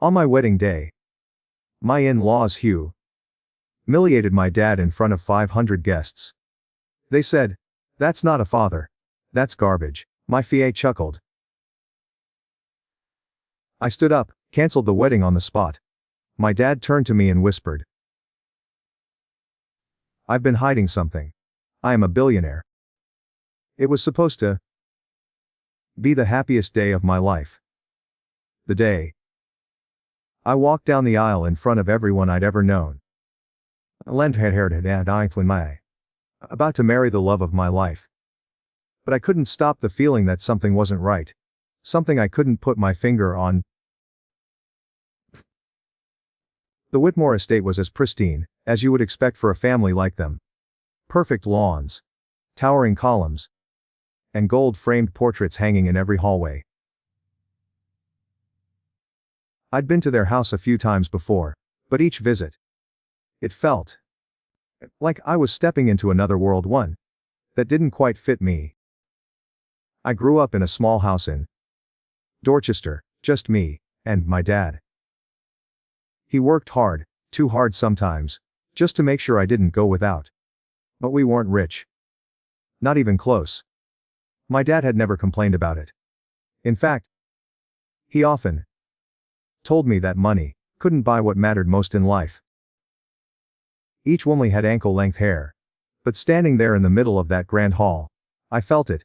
On my wedding day, my in-laws humiliated my dad in front of 500 guests. They said, "That's not a father. That's garbage." My fiancé chuckled. I stood up, canceled the wedding on the spot. My dad turned to me and whispered, "I've been hiding something. I am a billionaire." It was supposed to be the happiest day of my life. The day I walked down the aisle in front of everyone I'd ever known. About to marry the love of my life. But I couldn't stop the feeling that something wasn't right. Something I couldn't put my finger on. The Whitmore estate was as pristine as you would expect for a family like them. Perfect lawns, towering columns, and gold-framed portraits hanging in every hallway. I'd been to their house a few times before, but each visit, it felt like I was stepping into another world, one that didn't quite fit me. I grew up in a small house in Dorchester, just me and my dad. He worked hard, too hard sometimes, just to make sure I didn't go without. But we weren't rich. Not even close. My dad had never complained about it. In fact, he often told me that money couldn't buy what mattered most in life. Each woman had ankle-length hair, but standing there in the middle of that grand hall, I felt it.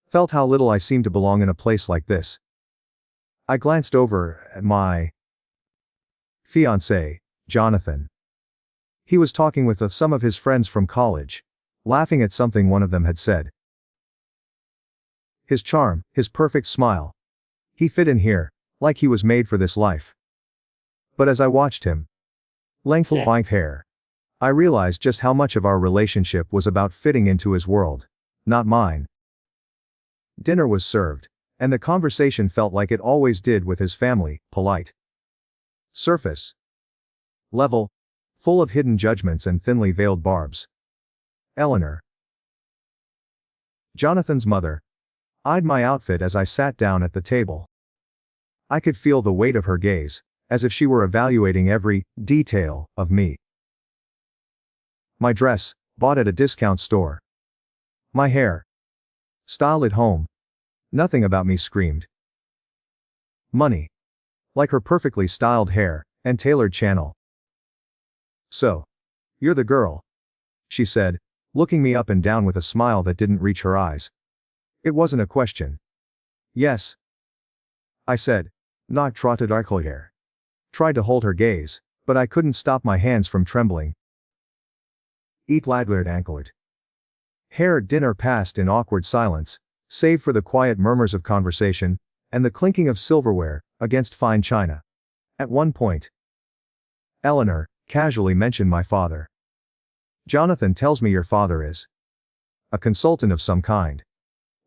Felt how little I seemed to belong in a place like this. I glanced over at my fiancé, Jonathan. He was talking with some of his friends from college, laughing at something one of them had said. His charm, his perfect smile. He fit in here, like he was made for this life. But as I watched him, lengthy hair, I realized just how much of our relationship was about fitting into his world, not mine. Dinner was served, and the conversation felt like it always did with his family, polite. Surface level, full of hidden judgments and thinly veiled barbs. Eleanor, Jonathan's mother, eyed my outfit as I sat down at the table. I could feel the weight of her gaze, as if she were evaluating every detail of me. My dress, bought at a discount store. My hair, styled at home. Nothing about me screamed money, like her perfectly styled hair and tailored channel. "So, you're the girl," she said, looking me up and down with a smile that didn't reach her eyes. It wasn't a question. "Yes," I said, not trotted hair. Tried to hold her gaze, but I couldn't stop my hands from trembling. Eat ladlered anklet. Hair dinner passed in awkward silence, save for the quiet murmurs of conversation, and the clinking of silverware against fine china. At one point, Eleanor casually mentioned my father. "Jonathan tells me your father is a consultant of some kind.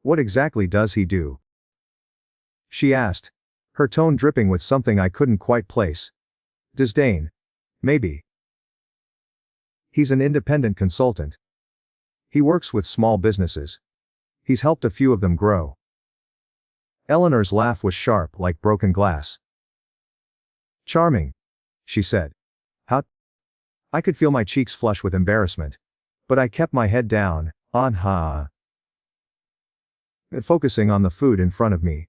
What exactly does he do?" she asked, her tone dripping with something I couldn't quite place. Disdain. Maybe. "He's an independent consultant. He works with small businesses. He's helped a few of them grow." Eleanor's laugh was sharp like broken glass. "Charming," she said. "How?" I could feel my cheeks flush with embarrassment. But I kept my head down, focusing on the food in front of me.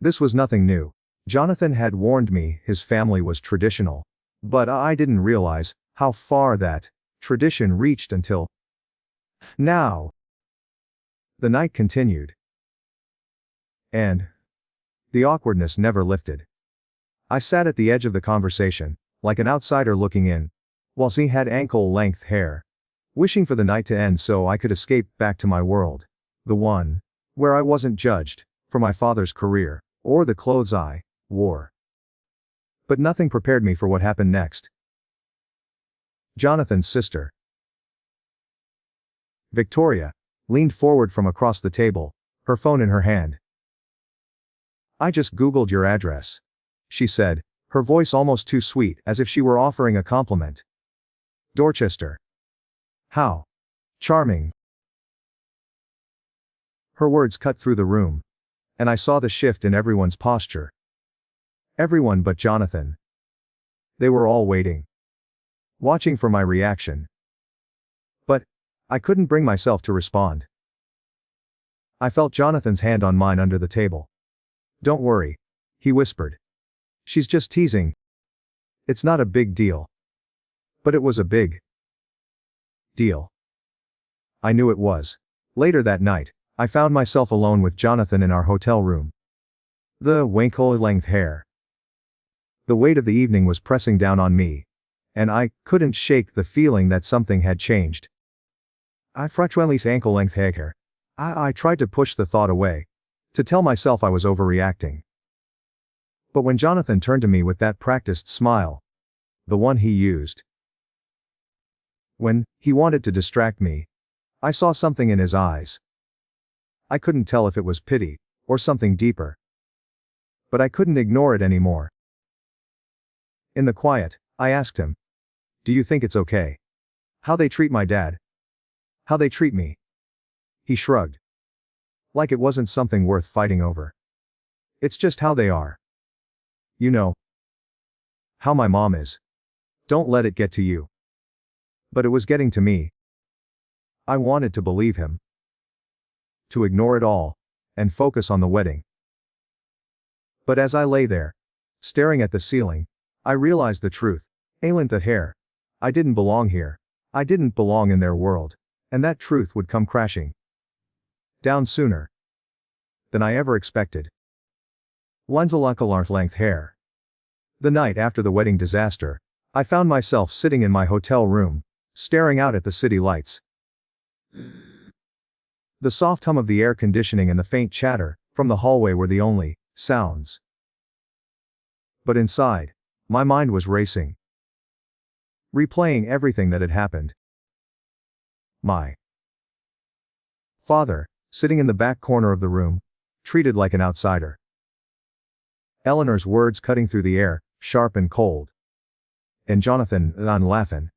This was nothing new. Jonathan had warned me his family was traditional. But I didn't realize how far that tradition reached until now. The night continued. And the awkwardness never lifted. I sat at the edge of the conversation, like an outsider looking in, while he had ankle-length hair, wishing for the night to end so I could escape back to my world, the one where I wasn't judged for my father's career or the clothes I wore. But nothing prepared me for what happened next. Jonathan's sister, Victoria, leaned forward from across the table, her phone in her hand. "I just Googled your address," she said, her voice almost too sweet, as if she were offering a compliment. "Dorchester. How charming." Her words cut through the room, and I saw the shift in everyone's posture. Everyone but Jonathan. They were all waiting. Watching for my reaction. But I couldn't bring myself to respond. I felt Jonathan's hand on mine under the table. "Don't worry," he whispered. "She's just teasing. It's not a big deal." But it was a big deal. I knew it was. Later that night, I found myself alone with Jonathan in our hotel room. The winkle-length hair. The weight of the evening was pressing down on me, and I couldn't shake the feeling that something had changed. I frequently ankle-length hair. I tried to push the thought away, to tell myself I was overreacting. But when Jonathan turned to me with that practiced smile, the one he used when he wanted to distract me, I saw something in his eyes. I couldn't tell if it was pity, or something deeper. But I couldn't ignore it anymore. In the quiet, I asked him, "Do you think it's okay how they treat my dad? How they treat me?" He shrugged. Like it wasn't something worth fighting over. "It's just how they are. You know how my mom is. Don't let it get to you." But it was getting to me. I wanted to believe him. To ignore it all, and focus on the wedding. But as I lay there, staring at the ceiling, I realized the truth. Ain't the hair. I didn't belong here. I didn't belong in their world. And that truth would come crashing down sooner than I ever expected. Length hair. The night after the wedding disaster, I found myself sitting in my hotel room, staring out at the city lights. The soft hum of the air conditioning and the faint chatter from the hallway were the only sounds. But inside, my mind was racing, replaying everything that had happened. My father, sitting in the back corner of the room, treated like an outsider. Eleanor's words cutting through the air, sharp and cold. And Jonathan, laughing.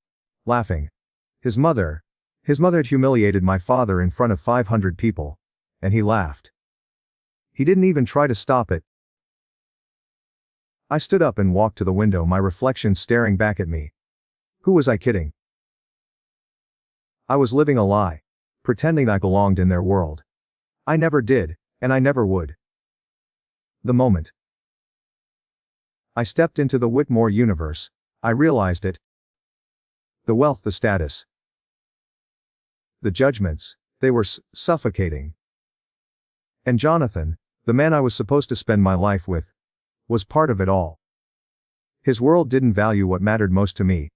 His mother had humiliated my father in front of 500 people, and he laughed. He didn't even try to stop it. I stood up and walked to the window, my reflection staring back at me. Who was I kidding? I was living a lie, pretending I belonged in their world. I never did, and I never would. The moment I stepped into the Whitmore universe, I realized it. The wealth, the status, the judgments, they were suffocating. And Jonathan, the man I was supposed to spend my life with, was part of it all. His world didn't value what mattered most to me.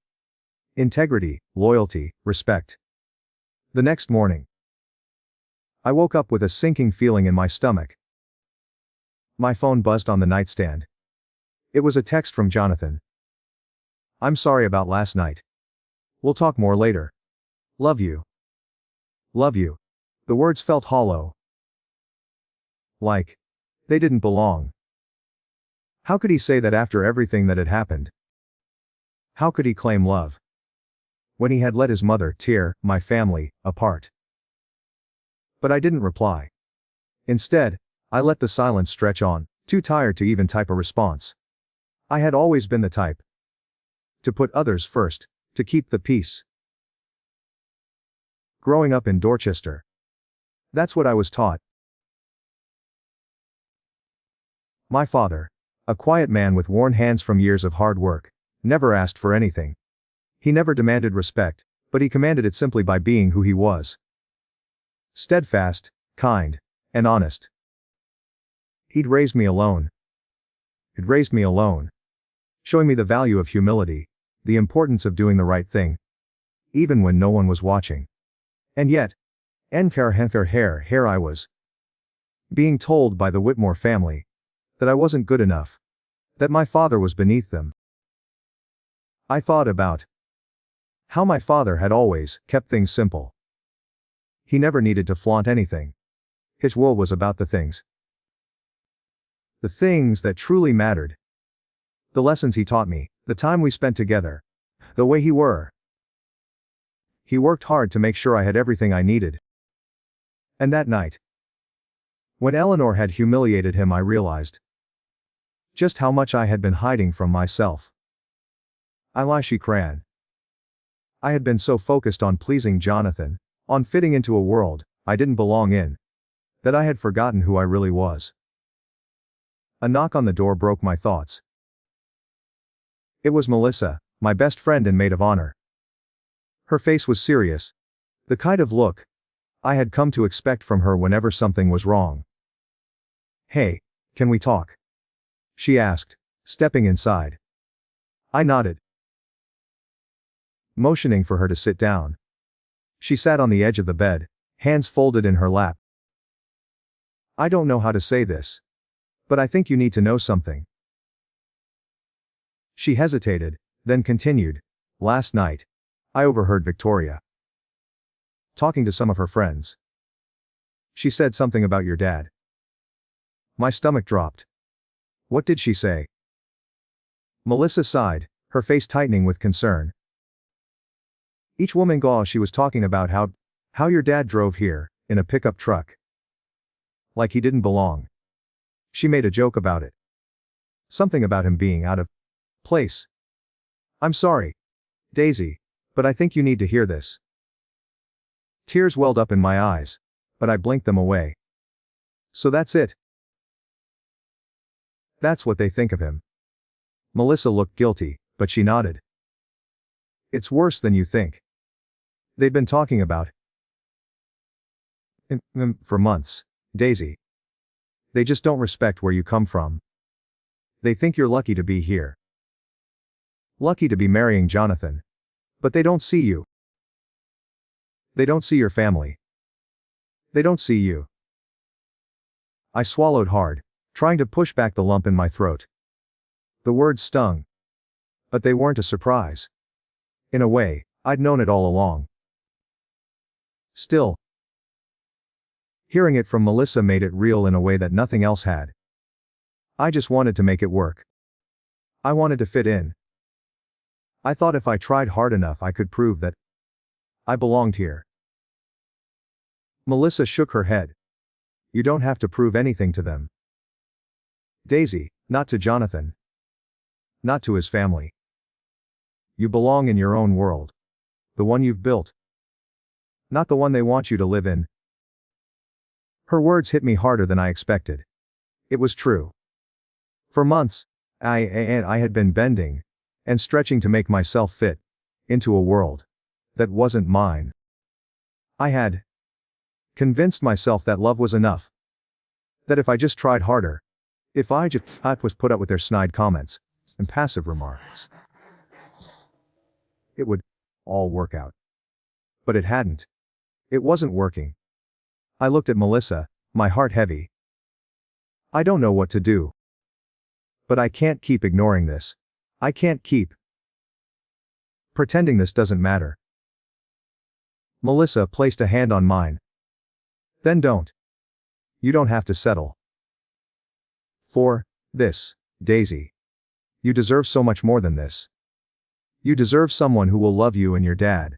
Integrity, loyalty, respect. The next morning, I woke up with a sinking feeling in my stomach. My phone buzzed on the nightstand. It was a text from Jonathan. "I'm sorry about last night. We'll talk more later. Love you. Love you." The words felt hollow. Like they didn't belong. How could he say that after everything that had happened? How could he claim love when he had let his mother tear my family apart? But I didn't reply. Instead, I let the silence stretch on, too tired to even type a response. I had always been the type to put others first, to keep the peace. Growing up in Dorchester, that's what I was taught. My father, a quiet man with worn hands from years of hard work, never asked for anything. He never demanded respect, but he commanded it simply by being who he was. Steadfast, kind, and honest. He'd raised me alone. He'd raised me alone, showing me the value of humility, the importance of doing the right thing, even when no one was watching. And yet, here I was, being told by the Whitmore family that I wasn't good enough, that my father was beneath them. I thought about how my father had always kept things simple. He never needed to flaunt anything. His world was about the things that truly mattered. The lessons he taught me, the time we spent together, the way he were. He worked hard to make sure I had everything I needed. And that night, when Eleanor had humiliated him, I realized Just how much I had been hiding from myself. I lie, she cran. I had been so focused on pleasing Jonathan, on fitting into a world I didn't belong in, that I had forgotten who I really was. A knock on the door broke my thoughts. It was Melissa, my best friend and maid of honor. Her face was serious, the kind of look I had come to expect from her whenever something was wrong. "Hey, can we talk?" she asked, stepping inside. I nodded, motioning for her to sit down. She sat on the edge of the bed, hands folded in her lap. "I don't know how to say this, but I think you need to know something." She hesitated, then continued. "Last night, I overheard Victoria talking to some of her friends. She said something about your dad." My stomach dropped. "What did she say?" Melissa sighed, her face tightening with concern. Each woman she was talking about how your dad drove here, in a pickup truck. Like he didn't belong. She made a joke about it. Something about him being out of place. "I'm sorry, Daisy, but I think you need to hear this." Tears welled up in my eyes, but I blinked them away. "So that's it? That's what they think of him?" Melissa looked guilty, but she nodded. "It's worse than you think. They've been talking about him for months, Daisy. They just don't respect where you come from. They think you're lucky to be here. Lucky to be marrying Jonathan. But they don't see you. They don't see your family. They don't see you." I swallowed hard, trying to push back the lump in my throat. The words stung. But they weren't a surprise. In a way, I'd known it all along. Still, hearing it from Melissa made it real in a way that nothing else had. I just wanted to make it work. I wanted to fit in. I thought if I tried hard enough I could prove that I belonged here. Melissa shook her head. "You don't have to prove anything to them. Daisy, not to Jonathan. Not to his family. You belong in your own world. The one you've built. Not the one they want you to live in." Her words hit me harder than I expected. It was true. For months, I had been bending and stretching to make myself fit into a world that wasn't mine. I had convinced myself that love was enough. That if I just tried harder, if I just was put up with their snide comments and passive remarks, it would all work out. But it hadn't. It wasn't working. I looked at Melissa, my heart heavy. "I don't know what to do. But I can't keep ignoring this. I can't keep pretending this doesn't matter." Melissa placed a hand on mine. "Then don't. You don't have to settle for this, Daisy. You deserve so much more than this. You deserve someone who will love you and your dad.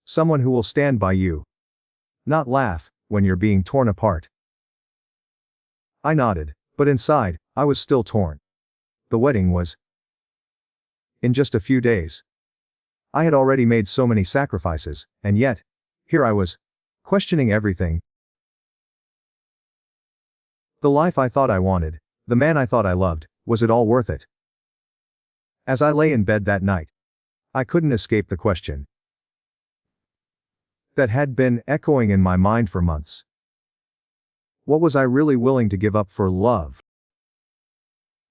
Someone who will stand by you. Not laugh when you're being torn apart." I nodded, but inside, I was still torn. The wedding was in just a few days. I had already made so many sacrifices, and yet, here I was, questioning everything. The life I thought I wanted, the man I thought I loved, was it all worth it? As I lay in bed that night, I couldn't escape the question that had been echoing in my mind for months. What was I really willing to give up for love?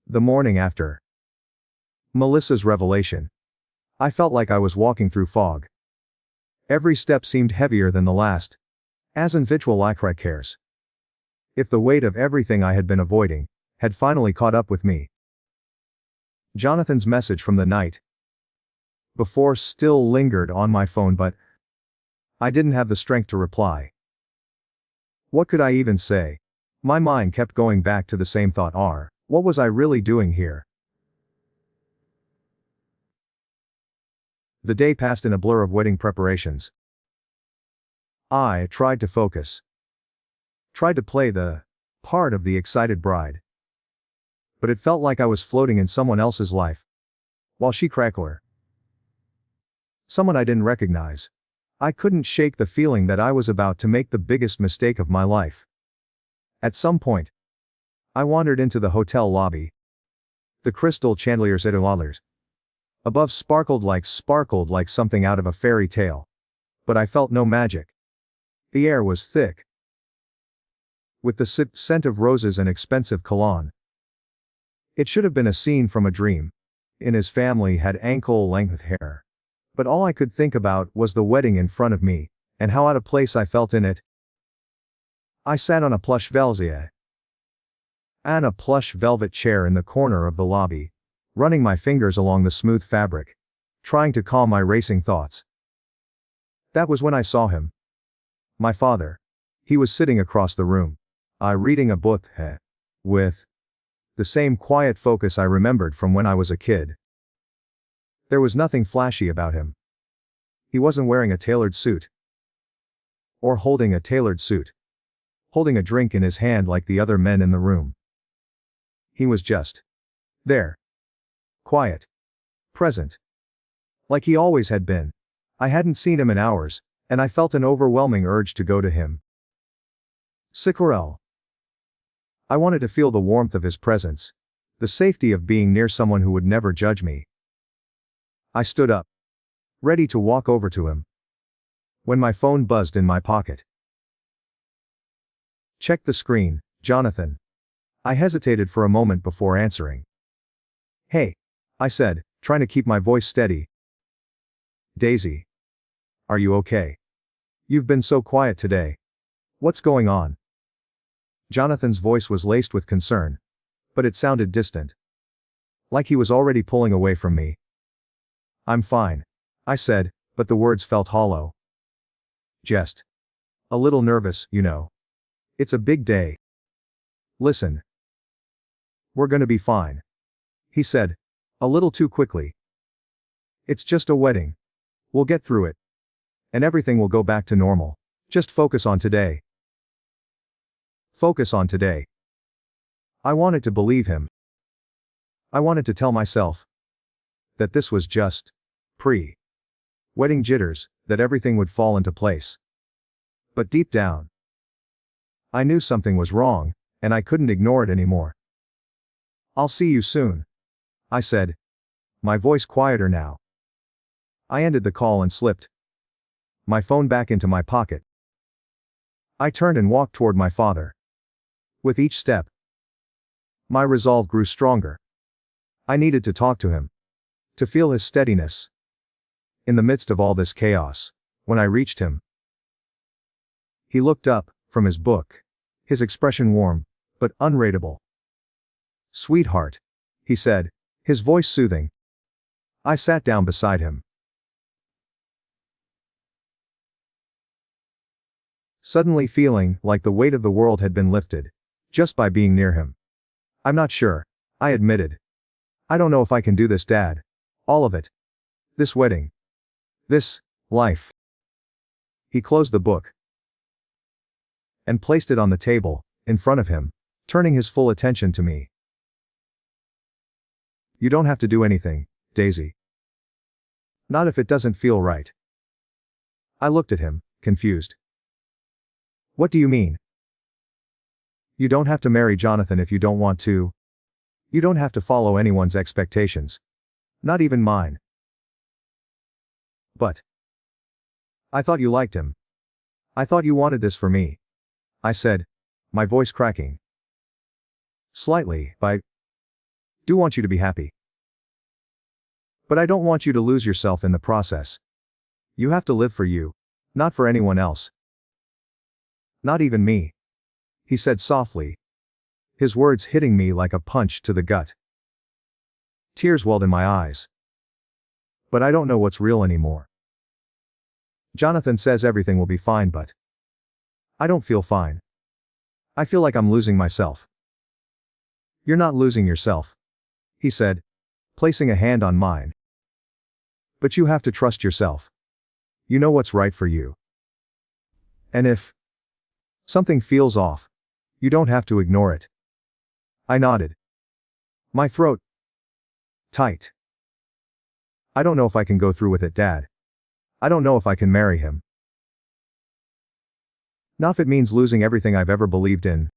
The morning after Melissa's revelation, I felt like I was walking through fog. Every step seemed heavier than the last, as in cares. If the weight of everything I had been avoiding had finally caught up with me. Jonathan's message from the night before still lingered on my phone, but I didn't have the strength to reply. What could I even say? My mind kept going back to the same thought. What was I really doing here? The day passed in a blur of wedding preparations. I tried to focus. Tried to play the part of the excited bride. but it felt like I was floating in someone else's life. While she crackler. Someone I didn't recognize. I couldn't shake the feeling that I was about to make the biggest mistake of my life. At some point, I wandered into the hotel lobby. The crystal chandeliers et al. Above sparkled like something out of a fairy tale. But I felt no magic. The air was thick, with the scent of roses and expensive cologne. It should have been a scene from a dream. His family had ankle-length hair. But all I could think about was the wedding in front of me, and how out of place I felt in it. I sat on a plush velvet chair in the corner of the lobby, running my fingers along the smooth fabric, trying to calm my racing thoughts. That was when I saw him. My father. He was sitting across the room, reading a book, with the same quiet focus I remembered from when I was a kid. There was nothing flashy about him. He wasn't wearing a tailored suit. Or holding a tailored suit. Holding a drink in his hand like the other men in the room. He was just there. Quiet. Present. Like he always had been. I hadn't seen him in hours, and I felt an overwhelming urge to go to him. Sicorel. I wanted to feel the warmth of his presence, the safety of being near someone who would never judge me. I stood up, ready to walk over to him, when my phone buzzed in my pocket. Check the screen, Jonathan. I hesitated for a moment before answering. Hey, I said, trying to keep my voice steady. Daisy. Are you okay? You've been so quiet today. What's going on? Jonathan's voice was laced with concern, but it sounded distant. Like he was already pulling away from me. I'm fine, I said, but the words felt hollow. Just a little nervous, you know. It's a big day. Listen. We're gonna be fine, he said, a little too quickly. It's just a wedding. We'll get through it. And everything will go back to normal. Just focus on today. Focus on today. I wanted to believe him. I wanted to tell myself that this was just pre-wedding jitters, that everything would fall into place. But deep down, I knew something was wrong, and I couldn't ignore it anymore. I'll see you soon, I said, my voice quieter now. I ended the call and slipped my phone back into my pocket. I turned and walked toward my father. With each step, my resolve grew stronger. I needed to talk to him, to feel his steadiness. In the midst of all this chaos, when I reached him, he looked up from his book, his expression warm, but unreadable. Sweetheart, he said, his voice soothing. I sat down beside him, suddenly feeling like the weight of the world had been lifted, just by being near him. I'm not sure, I admitted. I don't know if I can do this, Dad. All of it. This wedding. This life. He closed the book and placed it on the table, in front of him, turning his full attention to me. You don't have to do anything, Daisy. Not if it doesn't feel right. I looked at him, confused. What do you mean? You don't have to marry Jonathan if you don't want to. You don't have to follow anyone's expectations. Not even mine. But I thought you liked him. I thought you wanted this for me, I said, my voice cracking slightly. I do want you to be happy. But I don't want you to lose yourself in the process. You have to live for you, not for anyone else. Not even me, he said softly, his words hitting me like a punch to the gut. Tears welled in my eyes. But I don't know what's real anymore. Jonathan says everything will be fine, but I don't feel fine. I feel like I'm losing myself. You're not losing yourself, he said, placing a hand on mine. But you have to trust yourself. You know what's right for you. And if something feels off, you don't have to ignore it. I nodded. My throat. Tight. I don't know if I can go through with it, Dad. I don't know if I can marry him. Not if it means losing everything I've ever believed in.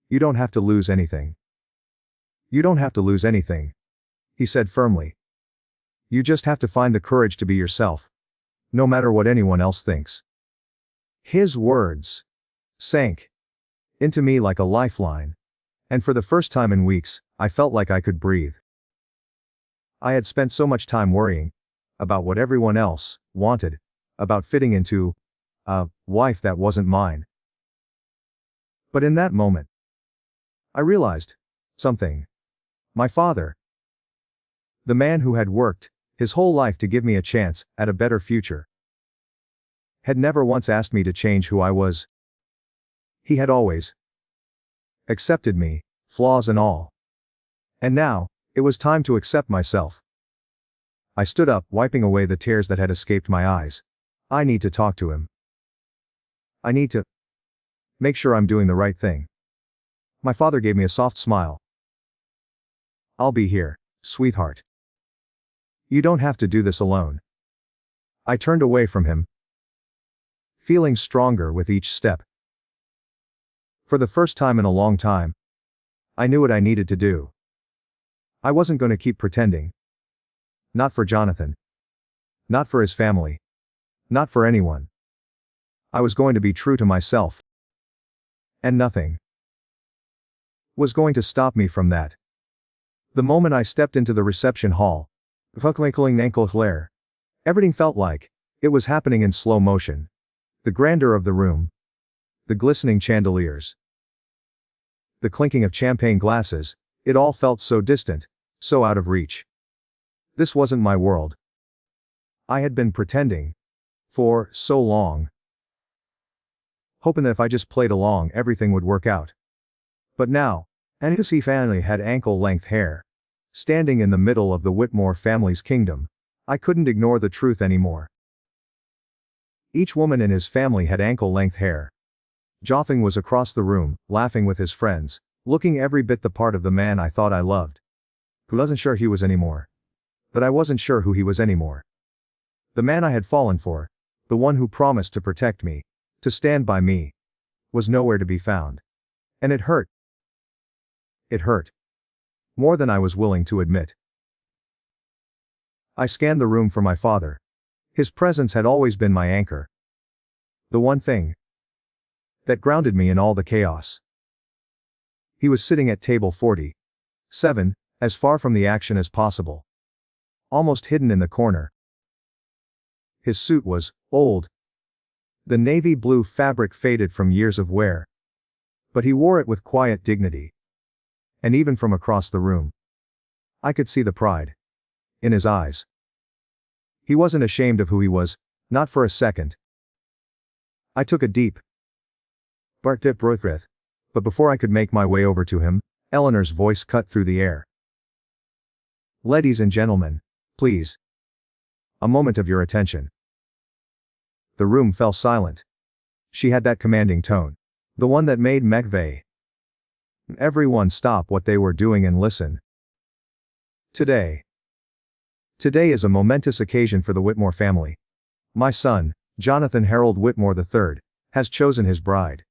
You don't have to lose anything. You don't have to lose anything, he said firmly. You just have to find the courage to be yourself, no matter what anyone else thinks. His words sank into me like a lifeline, and for the first time in weeks, I felt like I could breathe. I had spent so much time worrying about what everyone else wanted, about fitting into a wife that wasn't mine. But in that moment, I realized something. My father, the man who had worked his whole life to give me a chance at a better future, had never once asked me to change who I was. He had always accepted me, flaws and all. And now, it was time to accept myself. I stood up, wiping away the tears that had escaped my eyes. I need to talk to him. I need to make sure I'm doing the right thing. My father gave me a soft smile. I'll be here, sweetheart. You don't have to do this alone. I turned away from him, feeling stronger with each step. For the first time in a long time, I knew what I needed to do. I wasn't going to keep pretending. Not for Jonathan. Not for his family. Not for anyone. I was going to be true to myself. And nothing was going to stop me from that. The moment I stepped into the reception hall, everything felt like it was happening in slow motion. The grandeur of the room, the glistening chandeliers, the clinking of champagne glasses, it all felt so distant, so out of reach. This wasn't my world. I had been pretending for so long, hoping that if I just played along, everything would work out. But now, Anussi family had ankle-length hair. Standing in the middle of the Whitmore family's kingdom, I couldn't ignore the truth anymore. Each woman in his family had ankle-length hair. Joffing was across the room, laughing with his friends, looking every bit the part of the man I thought I loved. Who wasn't sure he was anymore. But I wasn't sure who he was anymore. The man I had fallen for, the one who promised to protect me, to stand by me, was nowhere to be found. And it hurt. It hurt. More than I was willing to admit. I scanned the room for my father. His presence had always been my anchor. The one thing that grounded me in all the chaos. He was sitting at table 47, as far from the action as possible. Almost hidden in the corner. His suit was old. The navy blue fabric faded from years of wear. But he wore it with quiet dignity. And even from across the room, I could see the pride in his eyes. He wasn't ashamed of who he was, not for a second. I took a deep breath, but before I could make my way over to him, Eleanor's voice cut through the air. Ladies and gentlemen, please. A moment of your attention. The room fell silent. She had that commanding tone. The one that made McVeigh. Everyone stop what they were doing and listen. Today is a momentous occasion for the Whitmore family. My son, Jonathan Harold Whitmore III, has chosen his bride.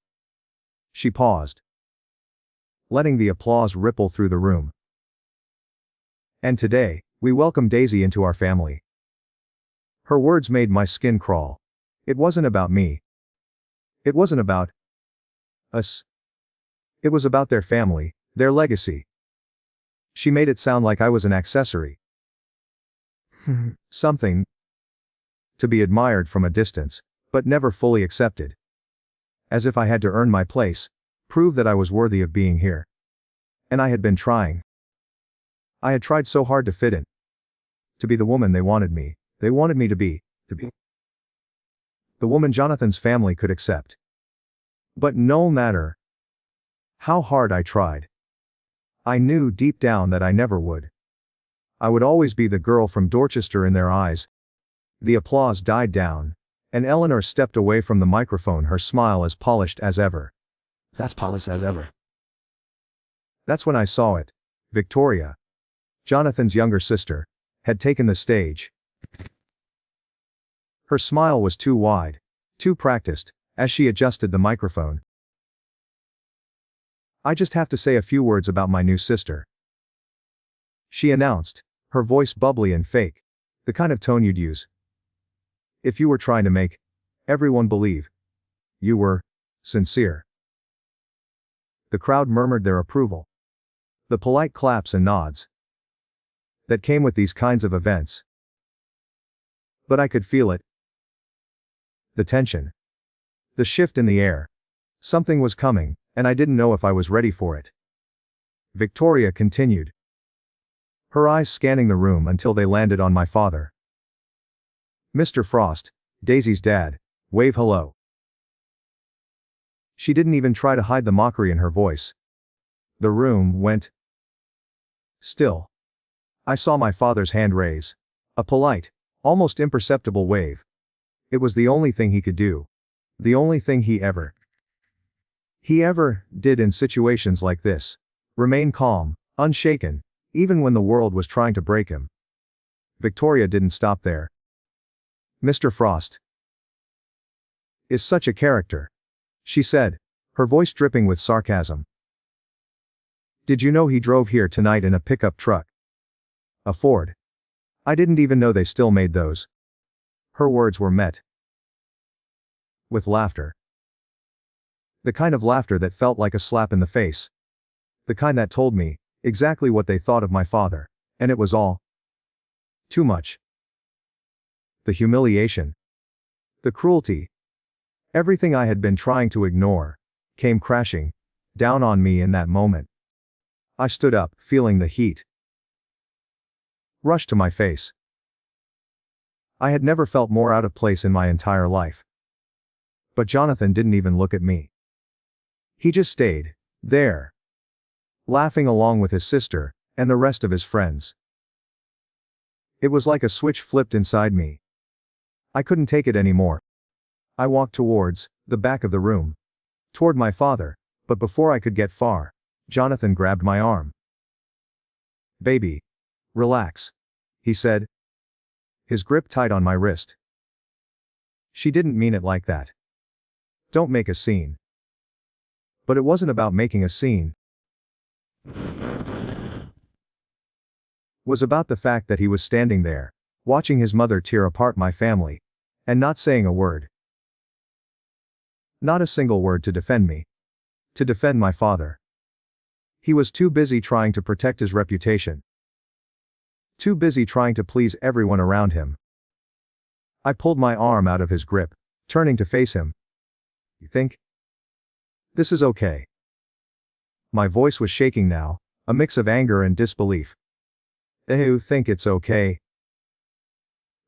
She paused, letting the applause ripple through the room. And today, we welcome Daisy into our family. Her words made my skin crawl. It wasn't about me. It wasn't about us. It was about their family, their legacy. She made it sound like I was an accessory. Something to be admired from a distance, but never fully accepted. As if I had to earn my place, prove that I was worthy of being here. And I had been trying. I had tried so hard to fit in. To be the woman they wanted me to be. The woman Jonathan's family could accept. But no matter how hard I tried, I knew deep down that I never would. I would always be the girl from Dorchester in their eyes. The applause died down, and Eleanor stepped away from the microphone, her smile as polished as ever. That's polished as ever. That's when I saw it. Victoria, Jonathan's younger sister, had taken the stage. Her smile was too wide, too practiced, as she adjusted the microphone. "I just have to say a few words about my new sister," she announced, her voice bubbly and fake, the kind of tone you'd use if you were trying to make everyone believe you were sincere. The crowd murmured their approval. The polite claps and nods that came with these kinds of events. But I could feel it. The tension. The shift in the air. Something was coming, and I didn't know if I was ready for it. Victoria continued, her eyes scanning the room until they landed on my father. "Mr. Frost, Daisy's dad, wave hello." She didn't even try to hide the mockery in her voice. The room went still. I saw my father's hand raise. A polite, almost imperceptible wave. It was the only thing he could do. The only thing he ever did in situations like this. Remain calm, unshaken, even when the world was trying to break him. Victoria didn't stop there. "Mr. Frost is such a character," she said, her voice dripping with sarcasm. "Did you know he drove here tonight in a pickup truck? A Ford. I didn't even know they still made those." Her words were met with laughter. The kind of laughter that felt like a slap in the face. The kind that told me exactly what they thought of my father, and it was all too much. The humiliation. The cruelty. Everything I had been trying to ignore came crashing down on me in that moment. I stood up, feeling the heat rush to my face. I had never felt more out of place in my entire life. But Jonathan didn't even look at me. He just stayed there, laughing along with his sister and the rest of his friends. It was like a switch flipped inside me. I couldn't take it anymore. I walked towards the back of the room, toward my father, but before I could get far, Jonathan grabbed my arm. "Baby, relax," he said, his grip tight on my wrist. "She didn't mean it like that. Don't make a scene." But it wasn't about making a scene. It was about the fact that he was standing there, watching his mother tear apart my family, and not saying a word. Not a single word to defend me. To defend my father. He was too busy trying to protect his reputation. Too busy trying to please everyone around him. I pulled my arm out of his grip, turning to face him. "You think this is okay?" My voice was shaking now, a mix of anger and disbelief. "You think it's okay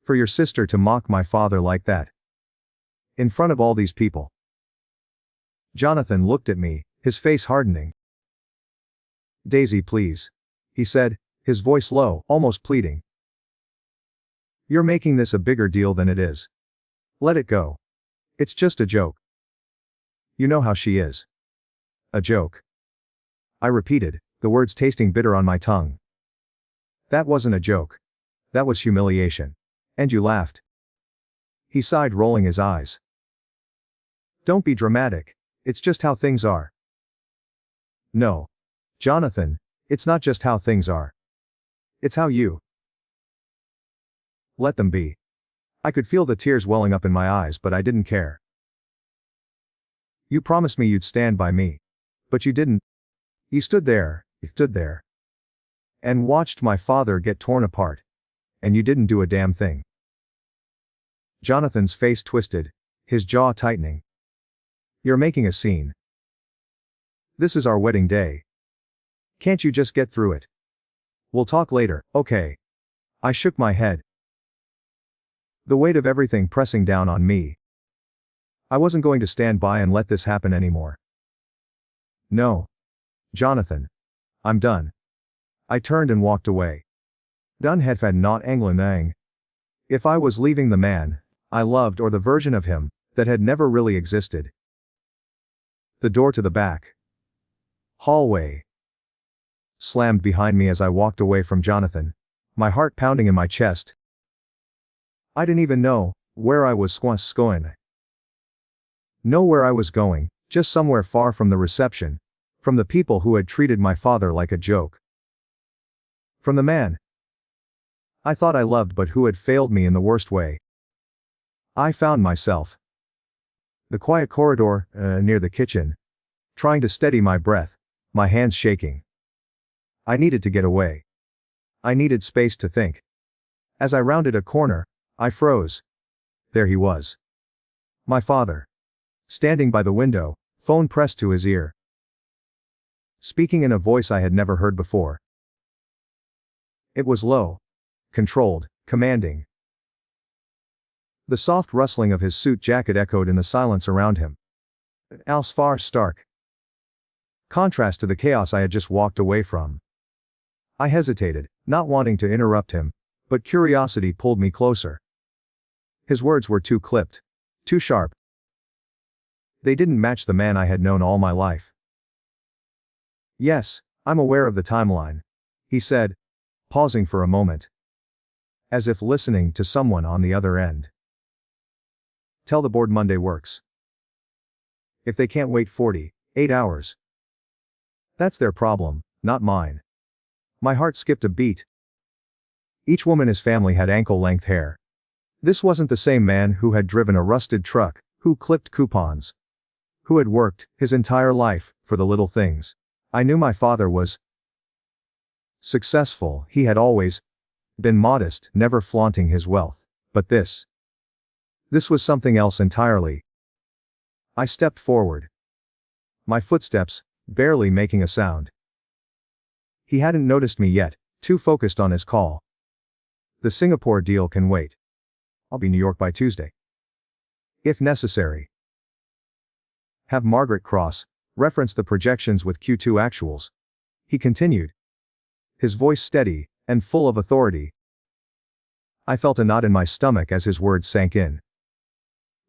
for your sister to mock my father like that? In front of all these people?" Jonathan looked at me, his face hardening. "Daisy, please," he said, his voice low, almost pleading. "You're making this a bigger deal than it is. Let it go. It's just a joke. You know how she is." "A joke," I repeated, the words tasting bitter on my tongue. "That wasn't a joke. That was humiliation. And you laughed." He sighed, rolling his eyes. "Don't be dramatic. It's just how things are." "No, Jonathan, it's not just how things are. It's how you let them be." I could feel the tears welling up in my eyes, but I didn't care. "You promised me you'd stand by me. But you didn't. You stood there, and watched my father get torn apart. And you didn't do a damn thing." Jonathan's face twisted, his jaw tightening. "You're making a scene. This is our wedding day. Can't you just get through it? We'll talk later, okay?" I shook my head. The weight of everything pressing down on me. I wasn't going to stand by and let this happen anymore. "No, Jonathan. I'm done." I turned and walked away. Done had not Anglo-Nang. If I was leaving the man I loved, or the version of him that had never really existed. The door to the back hallway slammed behind me as I walked away from Jonathan, my heart pounding in my chest. I didn't even know where I was going. Know where I was going, just somewhere far from the reception, from the people who had treated my father like a joke. From the man I thought I loved but who had failed me in the worst way. I found myself the quiet corridor, near the kitchen, trying to steady my breath, my hands shaking. I needed to get away. I needed space to think. As I rounded a corner, I froze. There he was. My father. Standing by the window, phone pressed to his ear. Speaking in a voice I had never heard before. It was low, controlled, commanding. The soft rustling of his suit jacket echoed in the silence around him. Far stark contrast to the chaos I had just walked away from. I hesitated, not wanting to interrupt him, but curiosity pulled me closer. His words were too clipped, too sharp. They didn't match the man I had known all my life. Yes, I'm aware of the timeline, he said, pausing for a moment, as if listening to someone on the other end. Tell the board Monday works. If they can't wait 48 hours. That's their problem, not mine. My heart skipped a beat. Each woman in his family had ankle-length hair. This wasn't the same man who had driven a rusted truck, who clipped coupons, who had worked his entire life for the little things. I knew my father was successful. He had always been modest, never flaunting his wealth. But this was something else entirely. I stepped forward. My footsteps barely making a sound. He hadn't noticed me yet, too focused on his call. The Singapore deal can wait. I'll be in New York by Tuesday. If necessary. Have Margaret Cross reference the projections with Q2 actuals. He continued. His voice steady and full of authority. I felt a knot in my stomach as his words sank in.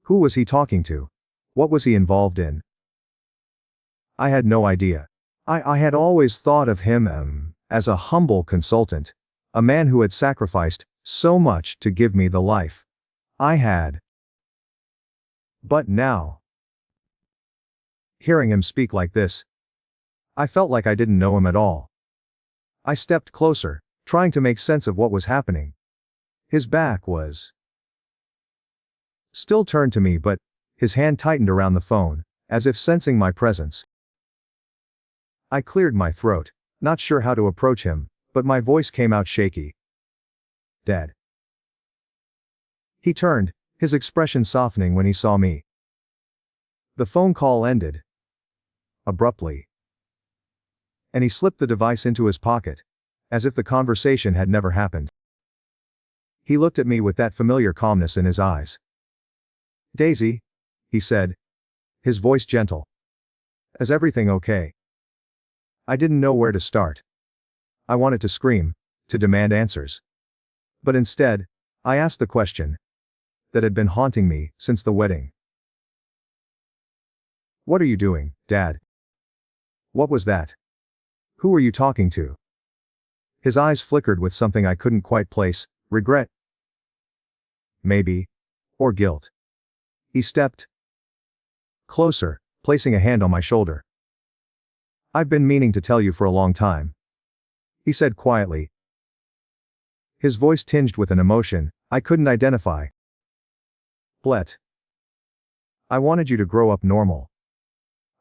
Who was he talking to? What was he involved in? I had no idea. I had always thought of him as a humble consultant, a man who had sacrificed so much to give me the life I had. But now, hearing him speak like this, I felt like I didn't know him at all. I stepped closer, trying to make sense of what was happening. His back was still turned to me, but his hand tightened around the phone, as if sensing my presence. I cleared my throat, not sure how to approach him, but my voice came out shaky. Dad. He turned, his expression softening when he saw me. The phone call ended abruptly, and he slipped the device into his pocket, as if the conversation had never happened. He looked at me with that familiar calmness in his eyes. Daisy, he said, his voice gentle. Is everything okay? I didn't know where to start. I wanted to scream, to demand answers. But instead, I asked the question that had been haunting me since the wedding. What are you doing, Dad? What was that? Who were you talking to? His eyes flickered with something I couldn't quite place, regret, maybe, or guilt. He stepped closer, placing a hand on my shoulder. I've been meaning to tell you for a long time, he said quietly. His voice tinged with an emotion I couldn't identify. Blett. I wanted you to grow up normal.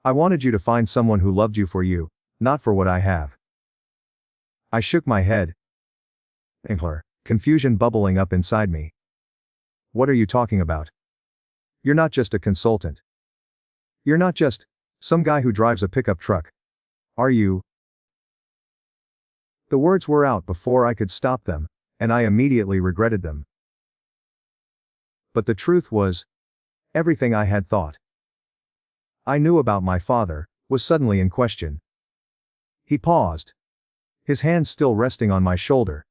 I wanted you to find someone who loved you for you, not for what I have. I shook my head. Confusion bubbling up inside me. What are you talking about? You're not just a consultant. You're not just some guy who drives a pickup truck. Are you? The words were out before I could stop them, and I immediately regretted them. But the truth was, everything I had thought I knew about my father was suddenly in question. He paused, his hand still resting on my shoulder.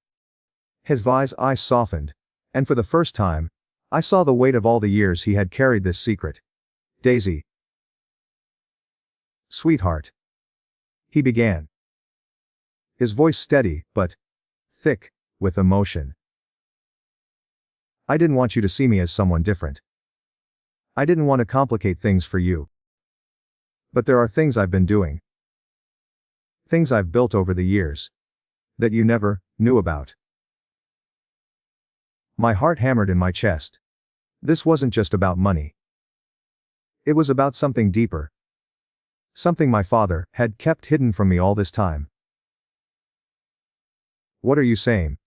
His eyes softened, and for the first time, I saw the weight of all the years he had carried this secret. Daisy. Sweetheart. He began. His voice steady, but thick with emotion. I didn't want you to see me as someone different. I didn't want to complicate things for you. But there are things I've been doing. Things I've built over the years. That you never knew about. My heart hammered in my chest. This wasn't just about money. It was about something deeper. Something my father had kept hidden from me all this time. What are you saying?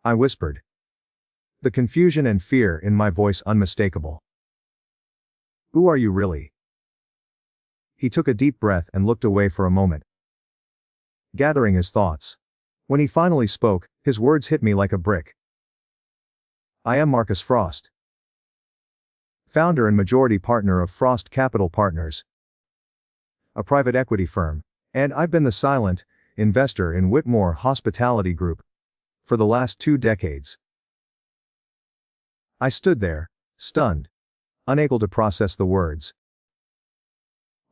I whispered. The confusion and fear in my voice unmistakable. Who are you really? He took a deep breath and looked away for a moment, gathering his thoughts. When he finally spoke, his words hit me like a brick. I am Marcus Frost, founder and majority partner of Frost Capital Partners, a private equity firm, and I've been the silent investor in Whitmore Hospitality Group for the last 2 decades. I stood there, stunned, unable to process the words.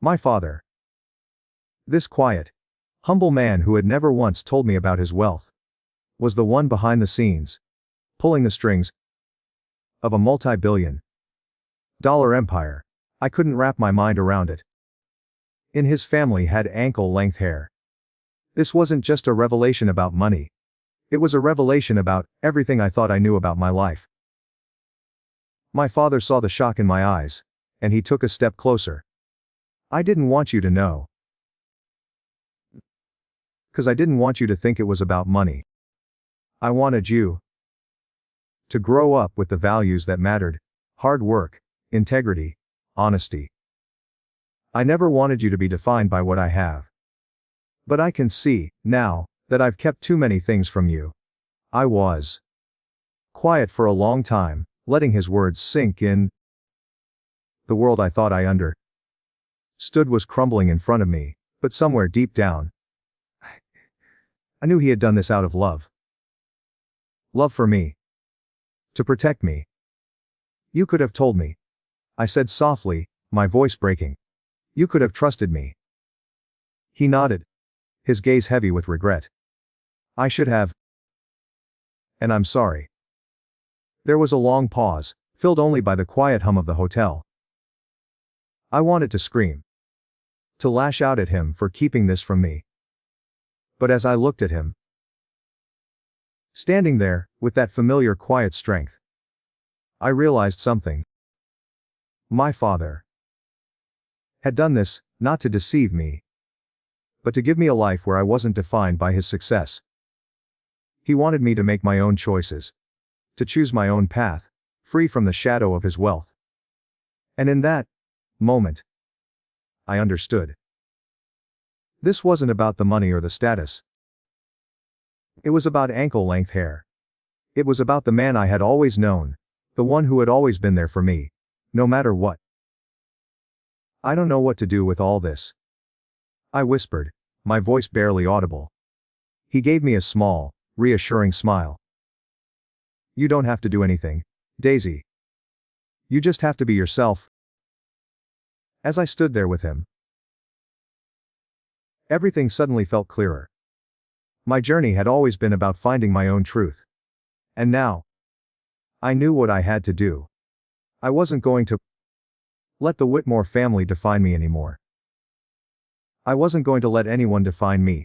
My father. This quiet, humble man who had never once told me about his wealth, was the one behind the scenes, pulling the strings of a multi-billion-dollar empire. I couldn't wrap my mind around it. In his family had ankle-length hair. This wasn't just a revelation about money. It was a revelation about everything I thought I knew about my life. My father saw the shock in my eyes, and he took a step closer. I didn't want you to know. 'Cause I didn't want you to think it was about money. I wanted you to grow up with the values that mattered: hard work, integrity, honesty. I never wanted you to be defined by what I have. But I can see, now, that I've kept too many things from you. I was quiet for a long time, letting his words sink in. The world I thought I understood was crumbling in front of me, but somewhere deep down, I knew he had done this out of love. Love for me. To protect me. You could have told me. I said softly, my voice breaking. You could have trusted me. He nodded, his gaze heavy with regret. I should have. And I'm sorry. There was a long pause, filled only by the quiet hum of the hotel. I wanted to scream. To lash out at him for keeping this from me. But as I looked at him, standing there, with that familiar quiet strength, I realized something. My father had done this, not to deceive me, but to give me a life where I wasn't defined by his success. He wanted me to make my own choices, to choose my own path, free from the shadow of his wealth. And in that moment, I understood. This wasn't about the money or the status. It was about ankle-length hair. It was about the man I had always known, the one who had always been there for me, no matter what. I don't know what to do with all this, I whispered, my voice barely audible. He gave me a small, reassuring smile. You don't have to do anything, Daisy. You just have to be yourself. As I stood there with him, everything suddenly felt clearer. My journey had always been about finding my own truth. And now, I knew what I had to do. I wasn't going to let the Whitmore family define me anymore. I wasn't going to let anyone define me.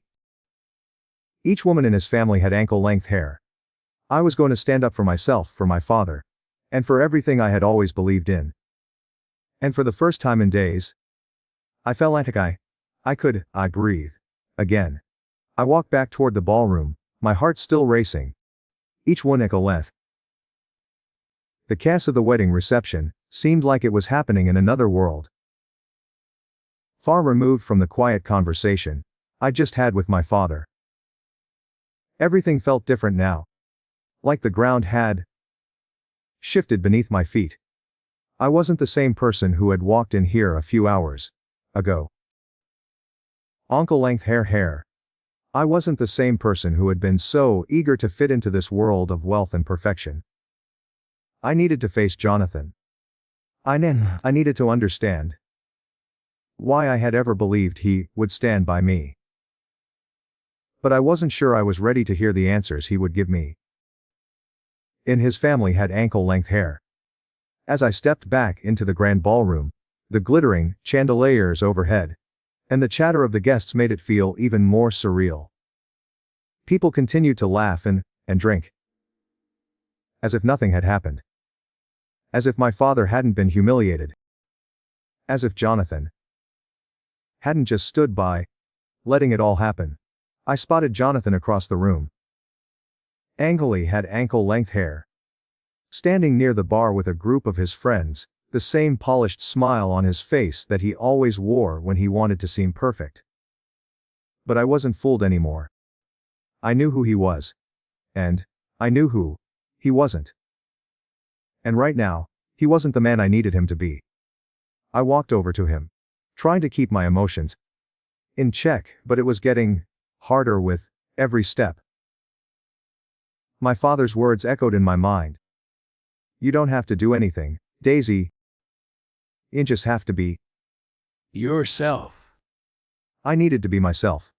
Each woman in his family had ankle-length hair. I was going to stand up for myself, for my father, and for everything I had always believed in. And for the first time in days, I felt like I could breathe again. I walked back toward the ballroom, my heart still racing. Each one ankle-length. The chaos of the wedding reception seemed like it was happening in another world, far removed from the quiet conversation I just had with my father. Everything felt different now. Like the ground had shifted beneath my feet. I wasn't the same person who had walked in here a few hours ago. Ankle-length hair. I wasn't the same person who had been so eager to fit into this world of wealth and perfection. I needed to face Jonathan. I needed to understand why I had ever believed he would stand by me. But I wasn't sure I was ready to hear the answers he would give me. In his family had ankle-length hair. As I stepped back into the grand ballroom, the glittering chandeliers overhead, and the chatter of the guests made it feel even more surreal. People continued to laugh and drink. As if nothing had happened. As if my father hadn't been humiliated. As if Jonathan hadn't just stood by, letting it all happen. I spotted Jonathan across the room. Angley had ankle-length hair. Standing near the bar with a group of his friends, the same polished smile on his face that he always wore when he wanted to seem perfect. But I wasn't fooled anymore. I knew who he was. And I knew who he wasn't. And right now, he wasn't the man I needed him to be. I walked over to him, trying to keep my emotions in check, but it was getting harder with every step. My father's words echoed in my mind. You don't have to do anything, Daisy. You just have to be yourself. I needed to be myself.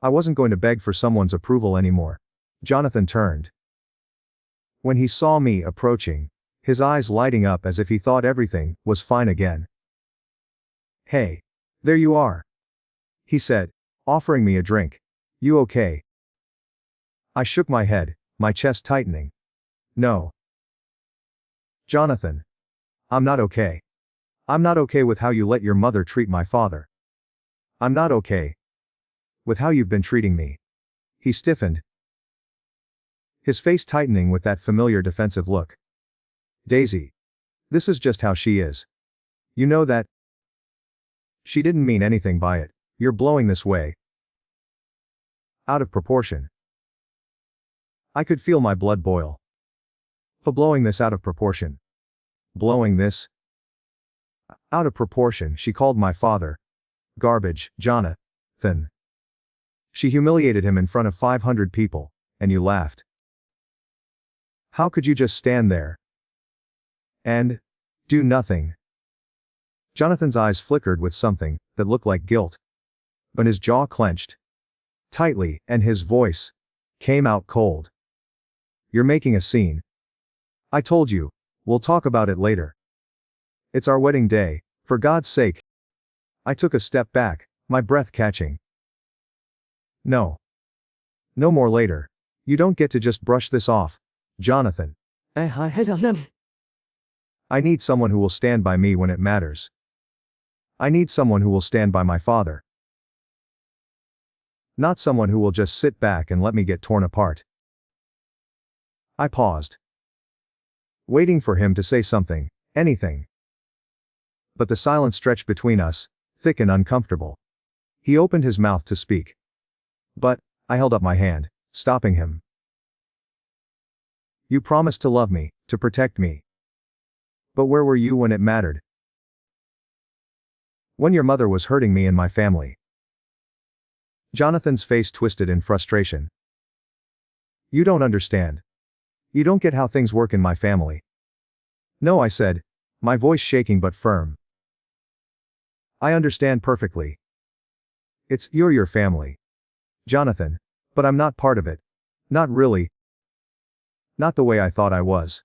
I wasn't going to beg for someone's approval anymore. Jonathan turned. When he saw me approaching, his eyes lighting up as if he thought everything was fine again. Hey, there you are, he said, offering me a drink. You okay? I shook my head, my chest tightening. No. Jonathan. I'm not okay. I'm not okay with how you let your mother treat my father. I'm not okay with how you've been treating me. He stiffened, his face tightening with that familiar defensive look. Daisy. This is just how she is. You know that? She didn't mean anything by it. You're blowing this way out of proportion. I could feel my blood boil. For blowing this out of proportion. Blowing this out of proportion, she called my father garbage, Jonathan. She humiliated him in front of 500 people, and you laughed. How could you just stand there and do nothing? Jonathan's eyes flickered with something that looked like guilt. But his jaw clenched tightly, and his voice came out cold. You're making a scene. I told you, we'll talk about it later. It's our wedding day, for God's sake. I took a step back, my breath catching. No. No more later. You don't get to just brush this off, Jonathan. I need someone who will stand by me when it matters. I need someone who will stand by my father. Not someone who will just sit back and let me get torn apart. I paused, waiting for him to say something, anything. But the silence stretched between us, thick and uncomfortable. He opened his mouth to speak. But I held up my hand, stopping him. You promised to love me, to protect me. But where were you when it mattered? When your mother was hurting me and my family. Jonathan's face twisted in frustration. You don't understand. You don't get how things work in my family. No, I said, my voice shaking but firm. I understand perfectly. You're your family, Jonathan, but I'm not part of it. Not really. Not the way I thought I was.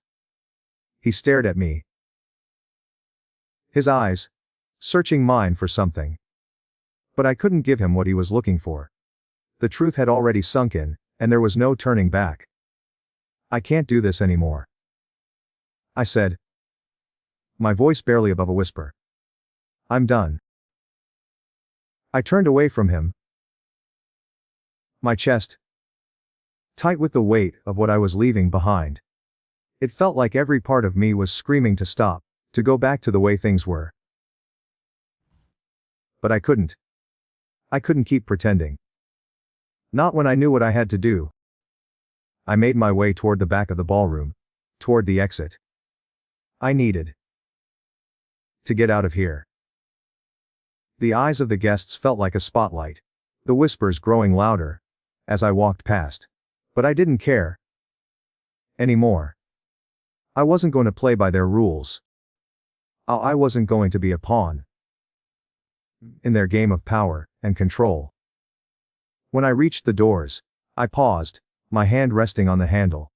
He stared at me. His eyes, searching mine for something. But I couldn't give him what he was looking for. The truth had already sunk in, and there was no turning back. I can't do this anymore, I said, my voice barely above a whisper. I'm done. I turned away from him, my chest tight with the weight of what I was leaving behind. It felt like every part of me was screaming to stop, to go back to the way things were. But I couldn't. I couldn't keep pretending. Not when I knew what I had to do. I made my way toward the back of the ballroom, toward the exit. I needed to get out of here. The eyes of the guests felt like a spotlight, the whispers growing louder as I walked past. But I didn't care anymore. I wasn't going to play by their rules. I wasn't going to be a pawn in their game of power and control. When I reached the doors, I paused, my hand resting on the handle.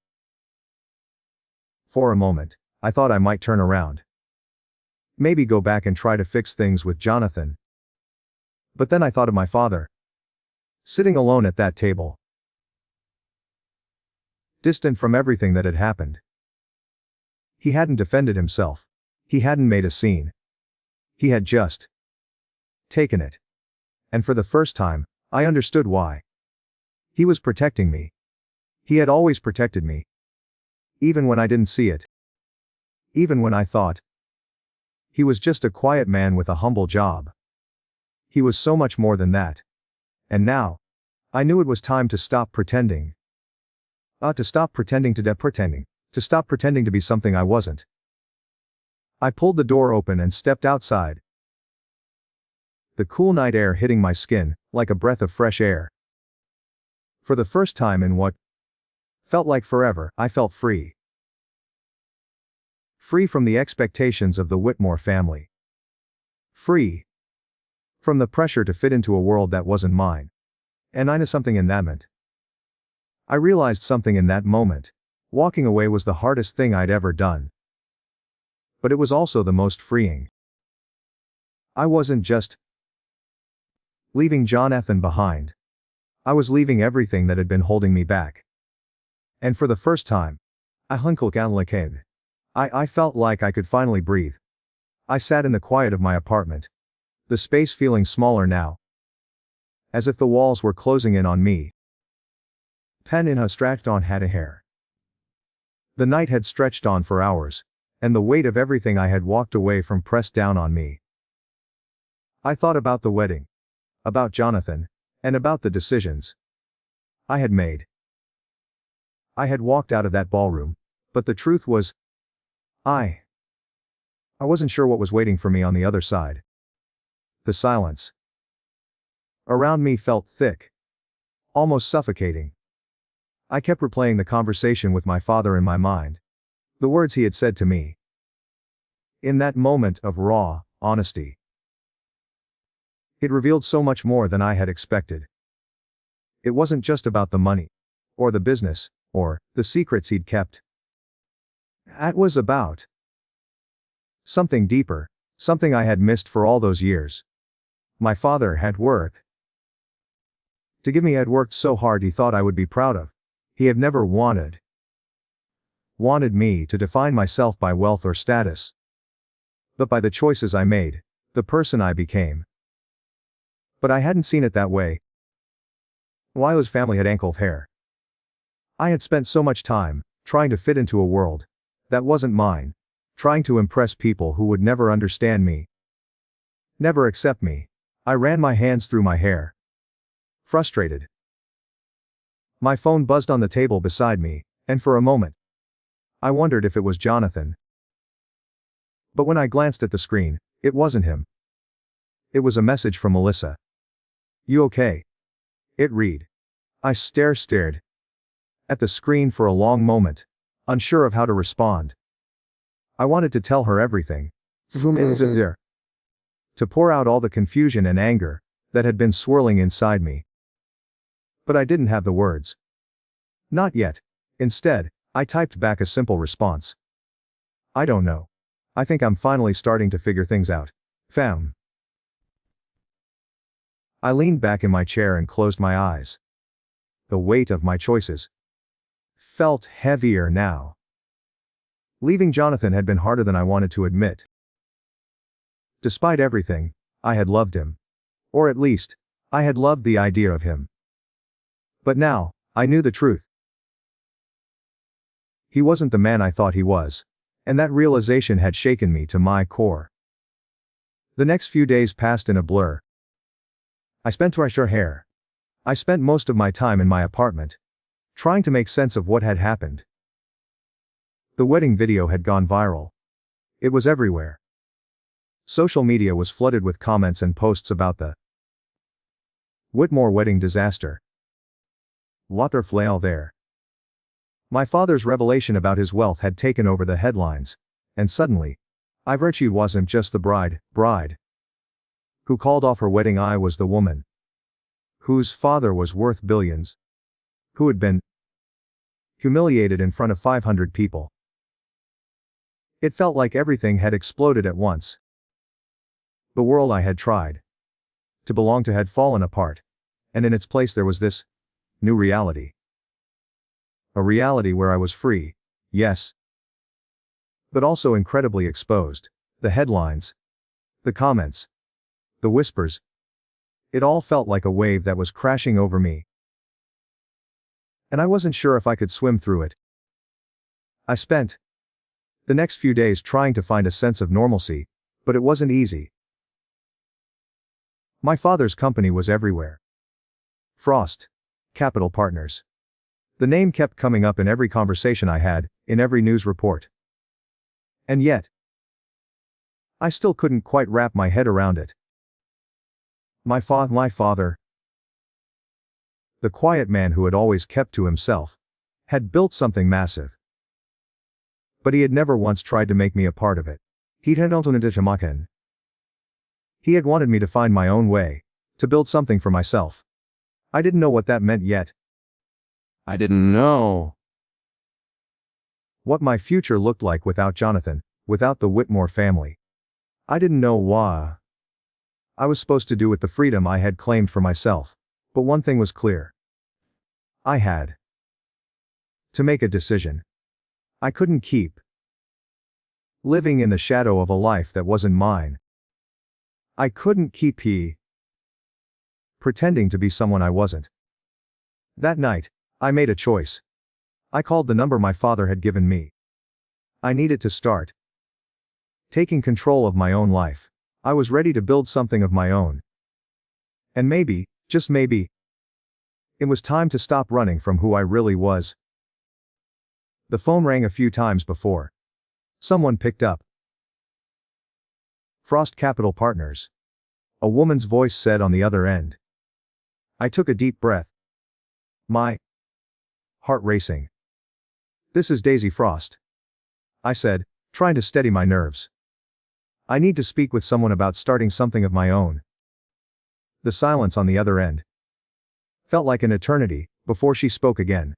For a moment, I thought I might turn around. Maybe go back and try to fix things with Jonathan. But then I thought of my father. Sitting alone at that table. Distant from everything that had happened. He hadn't defended himself. He hadn't made a scene. He had just taken it. And for the first time, I understood why. He was protecting me. He had always protected me. Even when I didn't see it. Even when I thought he was just a quiet man with a humble job. He was so much more than that. And now, I knew it was time to stop pretending. To stop pretending to pretending. To stop pretending to be something I wasn't. I pulled the door open and stepped outside. The cool night air hitting my skin, like a breath of fresh air. For the first time in what felt like forever, I felt free. Free from the expectations of the Whitmore family. Free from the pressure to fit into a world that wasn't mine. And I knew something in that meant. I realized something in that moment. Walking away was the hardest thing I'd ever done. But it was also the most freeing. I wasn't just leaving Jonathan behind. I was leaving everything that had been holding me back. And for the first time, I felt like I could finally breathe. I sat in the quiet of my apartment. The space feeling smaller now. As if the walls were closing in on me. Pen in her stretched on had a hair. The night had stretched on for hours, and the weight of everything I had walked away from pressed down on me. I thought about the wedding. About Jonathan, and about the decisions I had made. I had walked out of that ballroom, but the truth was, I wasn't sure what was waiting for me on the other side. The silence around me felt thick, almost suffocating. I kept replaying the conversation with my father in my mind. The words he had said to me. In that moment of raw honesty. It revealed so much more than I had expected. It wasn't just about the money, or the business, or the secrets he'd kept. It was about something deeper, something I had missed for all those years. My father had worked so hard he thought I would be proud of. He had never wanted me to define myself by wealth or status, but by the choices I made, the person I became. But I hadn't seen it that way. Wilo's family had ankled hair. I had spent so much time trying to fit into a world that wasn't mine, trying to impress people who would never understand me, never accept me. I ran my hands through my hair. Frustrated. My phone buzzed on the table beside me, and for a moment, I wondered if it was Jonathan. But when I glanced at the screen, it wasn't him. It was a message from Melissa. You okay? It read. I stared at the screen for a long moment, unsure of how to respond. I wanted to tell her everything. To pour out all the confusion and anger that had been swirling inside me. But I didn't have the words. Not yet. Instead, I typed back a simple response. I don't know. I think I'm finally starting to figure things out. Fam. I leaned back in my chair and closed my eyes. The weight of my choices felt heavier now. Leaving Jonathan had been harder than I wanted to admit. Despite everything, I had loved him. Or at least, I had loved the idea of him. But now, I knew the truth. He wasn't the man I thought he was, and that realization had shaken me to my core. The next few days passed in a blur. I spent most of my time in my apartment, trying to make sense of what had happened. The wedding video had gone viral. It was everywhere. Social media was flooded with comments and posts about the Whitmore wedding disaster. Lothar flail there. My father's revelation about his wealth had taken over the headlines, and suddenly, Virtue wasn't just the bride who called off her wedding. I was the woman whose father was worth billions, who had been humiliated in front of 500 people. It felt like everything had exploded at once. The world I had tried to belong to had fallen apart, and in its place there was this new reality. A reality where I was free, yes, but also incredibly exposed. The headlines, the comments, the whispers. It all felt like a wave that was crashing over me. And I wasn't sure if I could swim through it. I spent the next few days trying to find a sense of normalcy, but it wasn't easy. My father's company was everywhere. Frost Capital Partners. The name kept coming up in every conversation I had, in every news report. And yet, I still couldn't quite wrap my head around it. My father, the quiet man who had always kept to himself, had built something massive. But he had never once tried to make me a part of it. He had wanted me to find my own way, to build something for myself. I didn't know what that meant yet. I didn't know what my future looked like without Jonathan, without the Whitmore family. I didn't know what I was supposed to do with the freedom I had claimed for myself. But one thing was clear. I had to make a decision. I couldn't keep living in the shadow of a life that wasn't mine. I couldn't keep pretending to be someone I wasn't. That night, I made a choice. I called the number my father had given me. I needed to start taking control of my own life. I was ready to build something of my own. And maybe, just maybe, it was time to stop running from who I really was. The phone rang a few times before someone picked up. Frost Capital Partners. A woman's voice said on the other end. I took a deep breath. My heart racing. This is Daisy Frost, I said, trying to steady my nerves. I need to speak with someone about starting something of my own. The silence on the other end felt like an eternity before she spoke again.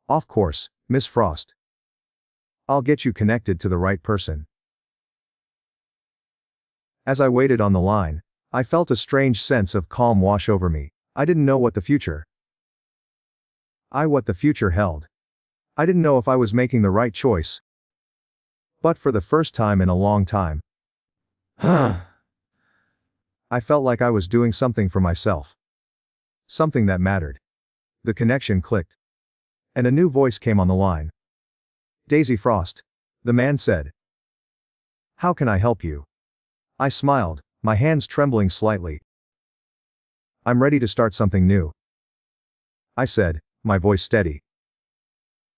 Of course, Miss Frost. I'll get you connected to the right person. As I waited on the line, I felt a strange sense of calm wash over me. I didn't know what the future held. I didn't know if I was making the right choice. But for the first time in a long time, I felt like I was doing something for myself. Something that mattered. The connection clicked. And a new voice came on the line. Daisy Frost, the man said. How can I help you? I smiled, my hands trembling slightly. I'm ready to start something new, I said, my voice steady.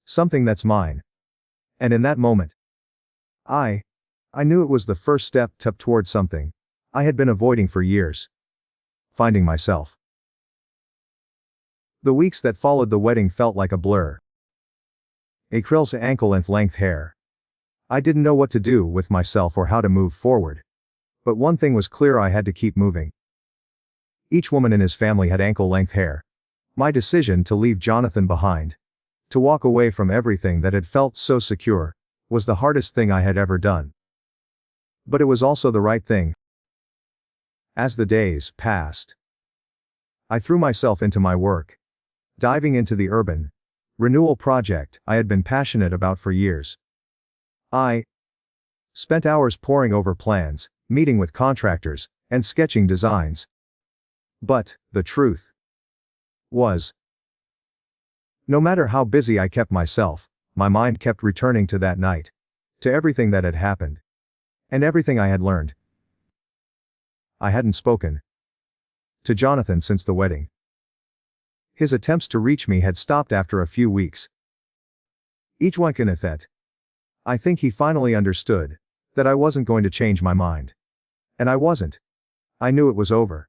Something that's mine. And in that moment, I knew it was the first step toward something I had been avoiding for years. Finding myself. The weeks that followed the wedding felt like a blur. Acryl's ankle-length hair. I didn't know what to do with myself or how to move forward. But one thing was clear, I had to keep moving. Each woman in his family had ankle-length hair. My decision to leave Jonathan behind, to walk away from everything that had felt so secure, was the hardest thing I had ever done. But it was also the right thing. As the days passed, I threw myself into my work, diving into the urban renewal project I had been passionate about for years. I spent hours poring over plans, meeting with contractors, and sketching designs. But the truth was, no matter how busy I kept myself, my mind kept returning to that night, to everything that had happened, and everything I had learned. I hadn't spoken to Jonathan since the wedding. His attempts to reach me had stopped after a few weeks. Each one can that. I think he finally understood that I wasn't going to change my mind. And I wasn't. I knew it was over.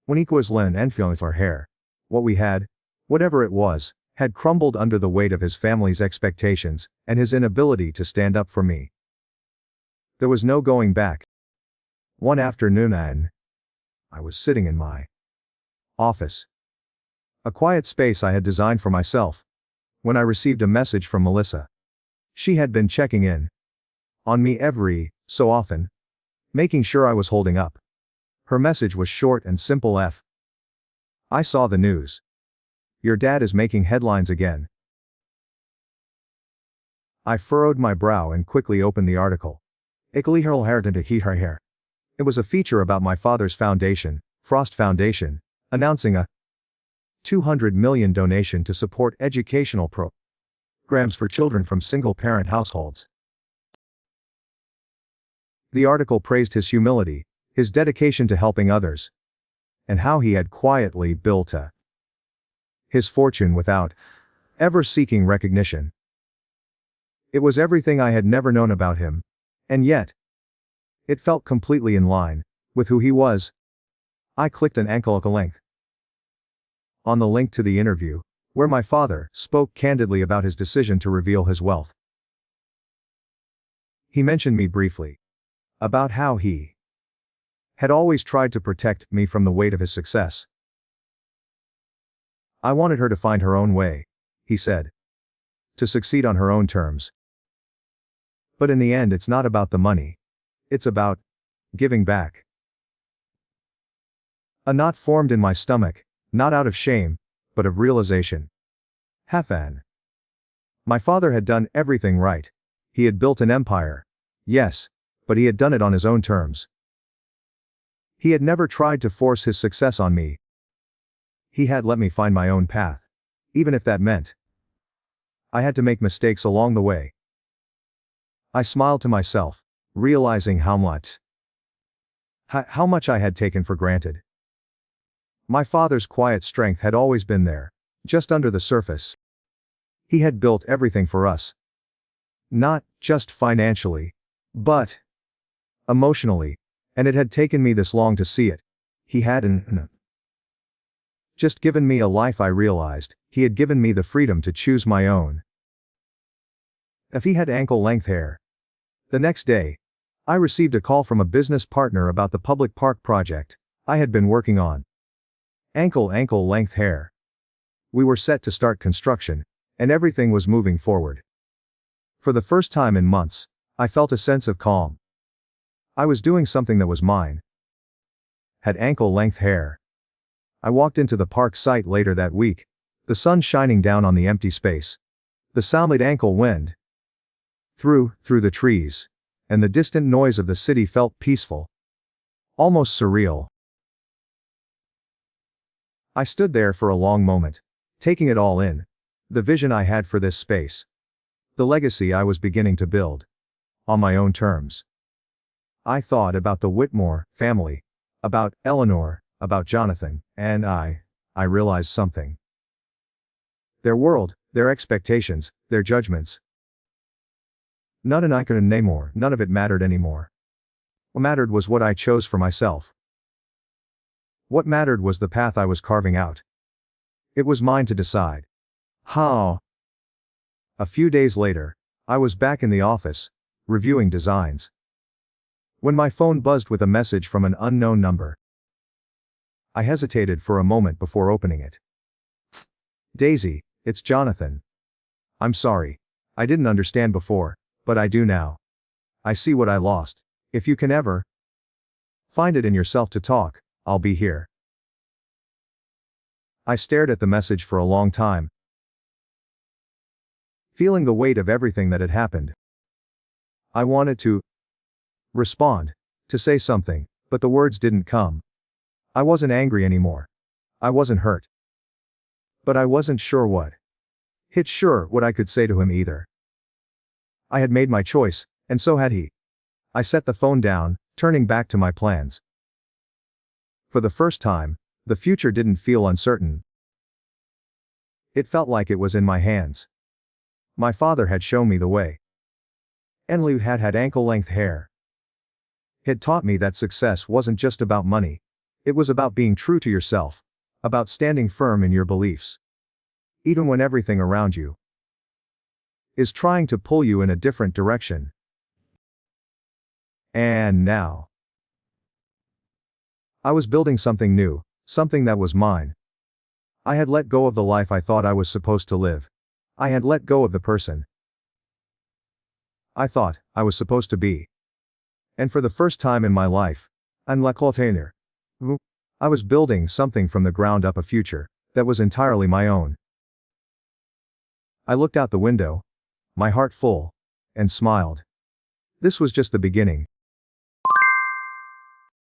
When equals Len and feeling for hair, what we had, whatever it was, had crumbled under the weight of his family's expectations, and his inability to stand up for me. There was no going back. One afternoon I was sitting in my Office. A quiet space I had designed for myself. When I received a message from Melissa. She had been checking in on me every so often, making sure I was holding up. Her message was short and simple. I saw the news. Your dad is making headlines again. I furrowed my brow and quickly opened the article. It was a feature about my father's foundation, Frost Foundation, announcing a $200 million donation to support educational programs for children from single-parent households. The article praised his humility, his dedication to helping others, and how he had quietly built his fortune without ever seeking recognition. It was everything I had never known about him, and yet, it felt completely in line with who he was. I clicked an ankle length on the link to the interview, where my father spoke candidly about his decision to reveal his wealth. He mentioned me briefly about how he had always tried to protect me from the weight of his success. I wanted her to find her own way, he said, to succeed on her own terms. But in the end, it's not about the money. It's about giving back. A knot formed in my stomach, not out of shame, but of realization. Hafan. My father had done everything right. He had built an empire. Yes, but he had done it on his own terms. He had never tried to force his success on me. He had let me find my own path, even if that meant I had to make mistakes along the way. I smiled to myself, realizing how much I had taken for granted. My father's quiet strength had always been there, just under the surface. He had built everything for us. Not just financially, but emotionally, and it had taken me this long to see it. He hadn't just given me a life. I realized he had given me the freedom to choose my own. If he had ankle-length hair. The next day, I received a call from a business partner about the public park project I had been working on. Ankle-length hair. We were set to start construction, and everything was moving forward. For the first time in months, I felt a sense of calm. I was doing something that was mine. Had ankle-length hair. I walked into the park site later that week, the sun shining down on the empty space. The sounded ankle wind through the trees, and the distant noise of the city felt peaceful, almost surreal. I stood there for a long moment, taking it all in, the vision I had for this space, the legacy I was beginning to build, on my own terms. I thought about the Whitmore family, about Eleanor, about Jonathan, and I realized something. Their world, their expectations, their judgments. None of it mattered anymore. What mattered was what I chose for myself. What mattered was the path I was carving out. It was mine to decide. How? A few days later, I was back in the office, reviewing designs, when my phone buzzed with a message from an unknown number. I hesitated for a moment before opening it. Daisy, it's Jonathan. I'm sorry. I didn't understand before, but I do now. I see what I lost. If you can ever find it in yourself to talk, I'll be here. I stared at the message for a long time, feeling the weight of everything that had happened. I wanted to respond, to say something, but the words didn't come. I wasn't angry anymore. I wasn't hurt. But I wasn't sure what I could say to him either. I had made my choice, and so had he. I set the phone down, turning back to my plans. For the first time, the future didn't feel uncertain. It felt like it was in my hands. My father had shown me the way. Enlu had ankle-length hair. He had taught me that success wasn't just about money. It was about being true to yourself, about standing firm in your beliefs, even when everything around you is trying to pull you in a different direction. And now, I was building something new, Something that was mine. I had let go of the life I thought I was supposed to live. I had let go of the person I thought I was supposed to be. And for the first time in my life, I was building something from the ground up, a future that was entirely my own. I looked out the window, my heart full, and smiled. This was just the beginning.